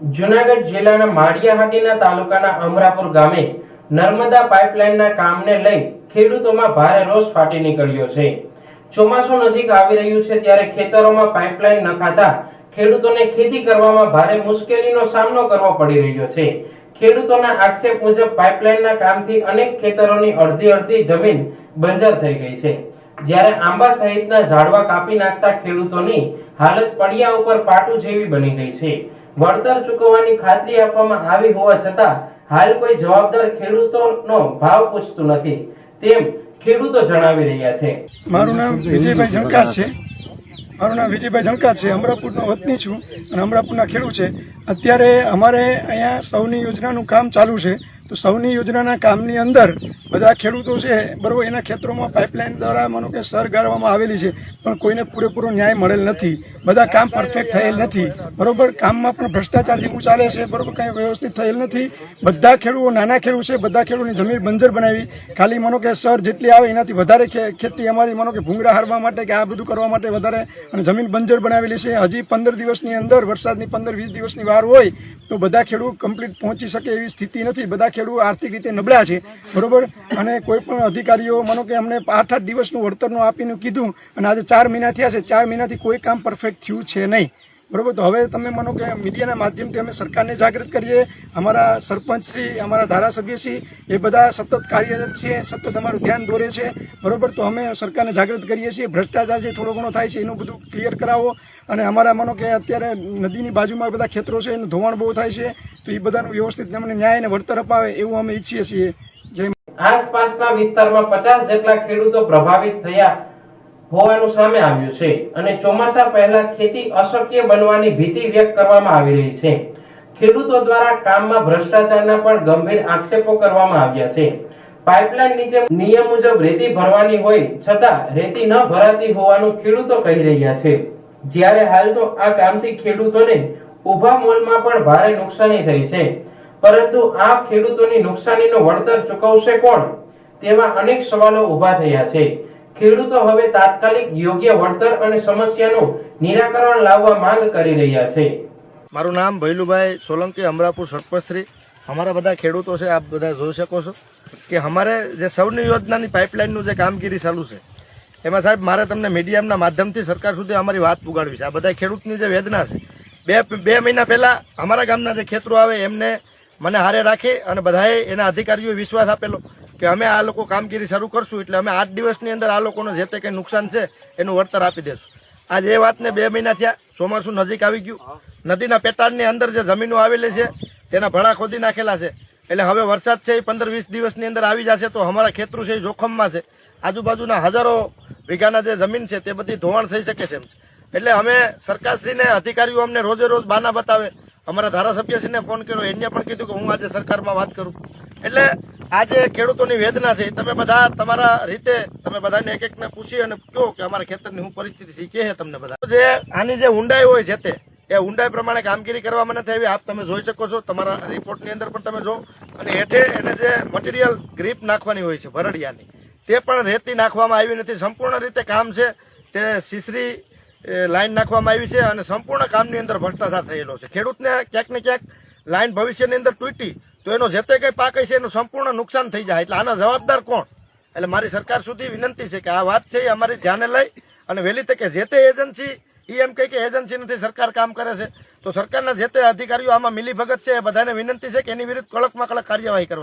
જૂનાગઢ જિલ્લાના માળિયાહાટીના તાલુકાના અમરાપુર ગામે નર્મદા પાઇપલાઇનના કામને લઈ ખેડૂતોમાં ભારે રોષ ફાટી નીકળ્યો છે। ચોમાસું નજીક આવી રહ્યું છે ત્યારે ખેતરોમાં પાઇપલાઇન નખાતા ખેડૂતોને ખેતી કરવામાં ભારે મુશ્કેલીનો સામનો કરવો પડી રહ્યો છે। ખેડૂતોના આક્ષેપ મુજબ પાઇપલાઇનના કામથી અનેક ખેતરોની અડધી જમીન બંજર થઈ ગઈ છે, જ્યારે આંબા સહિતના ઝાડવા કાપી નાખતા ખેડૂતોની હાલત પડ્યા ઉપર પાટું જેવી બની ગઈ છે। વળતર ચૂકવવાની ખાતરી આપવામાં આવી હોવા છતાં હાલ કોઈ જવાબદાર ખેડૂતોનો ભાવ પૂછતું નથી તેમ ખેડૂતો જણાવી રહ્યા છે। મારું નામ વિજયભાઈ જણકાત છે। અમરાપુરનો વતની છું અને અમરાપુરના ખેડૂત છે। અત્યારે અમારે અહીંયા સૌની યોજનાનું કામ ચાલુ છે, તો સૌની યોજનાના કામની અંદર બધા ખેડૂતો છે બરોબર, એના ખેતરોમાં પાઇપલાઇન દ્વારા માનો કે સર ગાળવામાં આવેલી છે, પણ કોઈને પૂરેપૂરો ન્યાય મળેલ નથી। બધા કામ પરફેક્ટ થયેલ નથી બરોબર, કામમાં પણ ભ્રષ્ટાચાર જેવું ચાલે છે બરોબર, કંઈ વ્યવસ્થિત થયેલ નથી। બધા ખેડૂતો નાના ખેડૂત છે, બધા ખેડૂતની જમીન બંજર બનાવી, ખાલી માનો કે સર જેટલી આવે એનાથી વધારે ખેતી અમારી માનો કે ભૂંગળા હારવા માટે કે આ બધું કરવા માટે વધારે અને જમીન બંજર બનાવેલી છે। હજી 15 દિવસની અંદર વરસાદની 15-20 દિવસની વાર હોય તો બધા ખેડૂત કમ્પ્લીટ પહોંચી શકે એવી સ્થિતિ નથી। બધા ખેડૂત આર્થિક રીતે નબળા છે બરોબર, અને કોઈ પણ અધિકારીઓ માનો કે અમને 8 દિવસનું વળતરનું આપીને કીધું અને આજે 4 મહિના થયા છે, 4 મહિનાથી કોઈ કામ પરફેક્ટ થયું છે નહીં બરોબર। તો હવે તમે માનો કે મીડિયાના માધ્યમથી અમે સરકારને જાગૃત કરીએ, અમારા સરપંચશ્રી, અમારા ધારાસભ્યશ્રી એ બધા સતત કાર્યરત છે, સતત અમારું ધ્યાન દોરે છે બરોબર। તો અમે સરકારને જાગૃત કરીએ છીએ, ભ્રષ્ટાચાર જે થોડો ઘણો થાય છે એનું બધું ક્લિયર કરાવો, અને અમારા માનો કે અત્યારે નદીની બાજુમાં બધા ખેતરો છે એનું ધોવાણ બહુ થાય છે, તો એ બધાનું વ્યવસ્થિત અમને ન્યાય અને વળતર અપાવે એવું અમે ઈચ્છીએ છીએ। આસપાસના વિસ્તારમાં 50 જેટલા ખેડૂતો પ્રભાવિત થયા હોવાનું સામે આવ્યું છે અને ચોમાસા પહેલા ખેતી અશક્ય બનવાની ભીતિ વ્યક્ત કરવામાં આવી રહી છે। ખેડૂતો દ્વારા કામમાં ભ્રષ્ટાચારના પણ ગંભીર આક્ષેપો કરવામાં આવ્યા છે। પાઇપલાઇન નીચે નિયમ મુજબ રેતી ભરવાની હોય છતાં રેતી ન ભરાતી હોવાનું ખેડૂતો કહી રહ્યા છે, જ્યારે હાલ તો આ કામથી ખેડૂતોને ઊભા મોલમાં પણ ભારે નુકસાની થઈ છે, પરંતુ આ ખેડૂતોની નુકસાનીનું વળતર ચૂકવશે કોણ તેવા અનેક સવાલો ઊભા થયા છે। ખેડૂતો હવે તાત્કાલિક યોગ્ય વળતર અને સમસ્યાનું નિરાકરણ લાવવા માંગ કરી રહ્યા છે। મારું નામ ભૈલુભાઈ સોલંકી, અમરાપુર સરપંચશ્રી। અમારા બધા ખેડૂતો છે, આપ બધા જોઈ શકો છો કે અમારે જે સૌની યોજનાની પાઇપલાઇનનું જે કામગીરી ચાલુ છે એમાં સાહેબ મારે તમને મીડિયાના માધ્યમથી સરકાર સુધી અમારી વાત પુગાડવી છે। આ બધા ખેડૂતની જે વેદના છે, બે મહિના પહેલા અમારા ગામના જે ખેતરો આવે એમને મને હારે રાખી અને બધાએ એના અધિકારીઓએ વિશ્વાસ આપેલો કે અમે આ લોકો કામગીરી શરૂ કરશું એટલે અમે 8 દિવસની અંદર આ લોકોને જે તે કંઈ નુકસાન છે એનું વળતર આપી દેશું। આજ એ વાતને 2 મહિના થયા, ચોમાસું નજીક આવી ગયું, નદીના પેટાળની અંદર જે જમીનો આવેલી છે તેના ભણા ખોદી નાખેલા છે, એટલે હવે વરસાદ છે એ 15-20 દિવસની અંદર આવી જશે તો અમારા ખેતરો છે એ જોખમમાં છે। આજુબાજુના હજારો વીઘાના જે જમીન છે તે બધી ધોવાણ થઈ શકે છે, એટલે અમે સરકારશ્રીને અધિકારીઓ અમને રોજે રોજ બાના બતાવે। અમારા ધારાસભ્યશ્રીને ફોન કર્યો, એને પણ કીધું કે હું આજે સરકારમાં વાત કરું। એટલે આજે ખેડૂતોની વેદના છે, તમે બધા તમારા રીતે તમે બધાને એક એકને પૂછી અને કહો કે અમારા ખેતરની શું પરિસ્થિતિ છે, કે તમને બધા જે આની જે ઊંડાઈ હોય છે તે એ ઊંડાઈ પ્રમાણે કામગીરી કરવામાં નથી આવી। આપ તમે જોઈ શકો છો, તમારા રિપોર્ટની અંદર પણ તમે જો, અને હેઠે એને જે મટીરિયલ ગ્રીપ નાખવાની હોય છે ભરડિયાની તે પણ રેતી નાખવામાં આવી નથી। સંપૂર્ણ રીતે કામ છે તે સીસરી લાઈન નાખવામાં આવી છે અને સંપૂર્ણ કામની અંદર ભ્રષ્ટાચાર થયેલો છે। ખેડૂતને ક્યાંક ને ક્યાંક લાઈન ભવિષ્યની અંદર તૂટી તો એનો જે તે કંઈ પાક છે એનું સંપૂર્ણ નુકસાન થઈ જાય, એટલે આના જવાબદાર કોણ? એટલે મારી સરકાર સુધી વિનંતી છે કે આ વાત છે એ અમારી ધ્યાને લઈ અને વહેલી તકે જે તે એજન્સી એમ કહે કે એજન્સી નથી સરકાર કામ કરે છે, તો સરકારના જે તે અધિકારીઓ આમાં મિલીભગત છે એ બધાને વિનંતી છે કે એની વિરુદ્ધ કડકમાં કડક કાર્યવાહી કરવા।